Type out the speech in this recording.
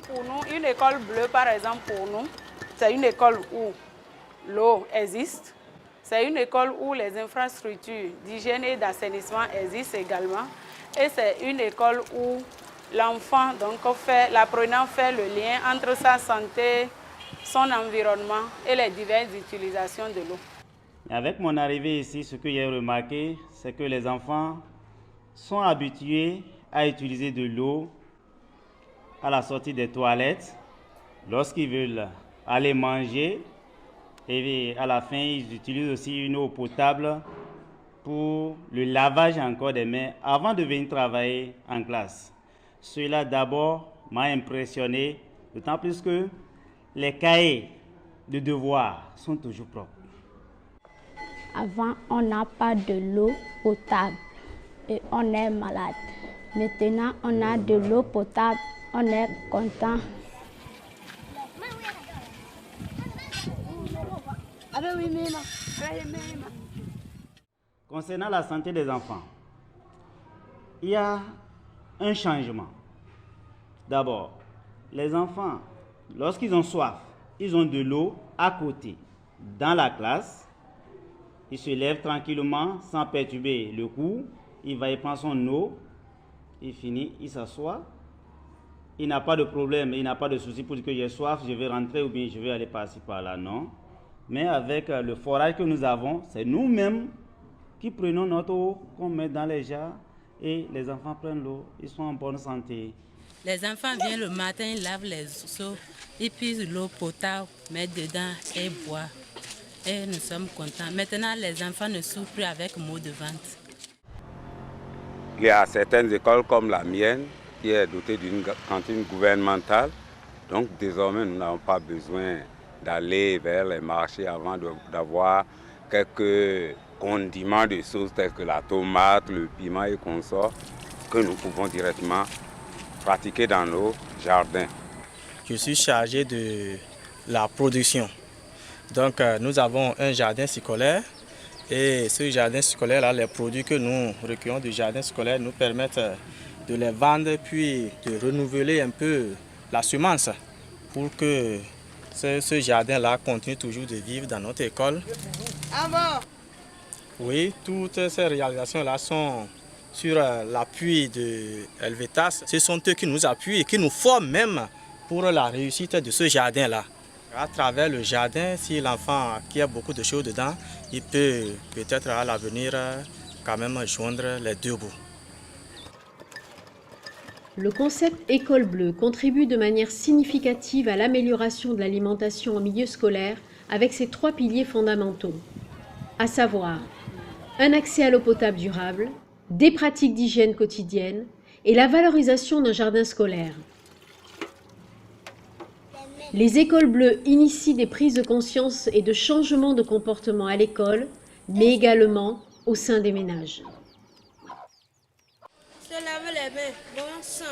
pour nous, une école bleue, par exemple, pour nous, c'est une école où l'eau existe. C'est une école où les infrastructures d'hygiène et d'assainissement existent également. Et c'est une école où l'enfant, l'apprenant fait le lien entre sa santé, son environnement et les diverses utilisations de l'eau. Avec mon arrivée ici, ce que j'ai remarqué, c'est que les enfants sont habitués à utiliser de l'eau à la sortie des toilettes, lorsqu'ils veulent aller manger, et à la fin, ils utilisent aussi une eau potable pour le lavage encore des mains avant de venir travailler en classe. Cela d'abord m'a impressionné, d'autant plus que les cahiers de devoirs sont toujours propres. Avant, on n'a pas de l'eau potable et on est malade. Maintenant, on a de l'eau potable, on est content. Concernant la santé des enfants, il y a un changement. D'abord, les enfants, lorsqu'ils ont soif, ils ont de l'eau à côté, dans la classe. Ils se lèvent tranquillement, sans perturber le cours. Il va y prendre son eau, il finit, il s'assoit. Il n'a pas de problème, il n'a pas de souci pour dire que j'ai soif, je vais rentrer ou bien je vais aller par-ci, par-là, non. Mais avec le forage que nous avons, c'est nous-mêmes qui prenons notre eau, qu'on met dans les jarres et les enfants prennent l'eau, ils sont en bonne santé. Les enfants viennent le matin, ils lavent les seaux, ils puisent l'eau potable, mettent dedans et boivent. Et nous sommes contents. Maintenant, les enfants ne souffrent plus avec maux de ventre. Il y a certaines écoles comme la mienne qui est dotée d'une cantine gouvernementale. Donc désormais, nous n'avons pas besoin d'aller vers les marchés avant d'avoir quelques condiments de sauce tels que la tomate, le piment et consorts que nous pouvons directement pratiquer dans nos jardins. Je suis chargé de la production. Donc nous avons un jardin scolaire et ce jardin scolaire, les produits que nous recueillons du jardin scolaire nous permettent de les vendre puis de renouveler un peu la semence pour que ce jardin-là continue toujours de vivre dans notre école. Oui, toutes ces réalisations-là sont sur l'appui de Helvetas. Ce sont eux qui nous appuient et qui nous forment même pour la réussite de ce jardin-là. À travers le jardin, si l'enfant qui a beaucoup de choses dedans, il peut peut-être à l'avenir quand même joindre les deux bouts. Le concept École bleue contribue de manière significative à l'amélioration de l'alimentation en milieu scolaire avec ses 3 piliers fondamentaux, à savoir un accès à l'eau potable durable, des pratiques d'hygiène quotidienne et la valorisation d'un jardin scolaire. Les écoles bleues initient des prises de conscience et de changements de comportement à l'école, mais également au sein des ménages. Se laver les mains, bon sang.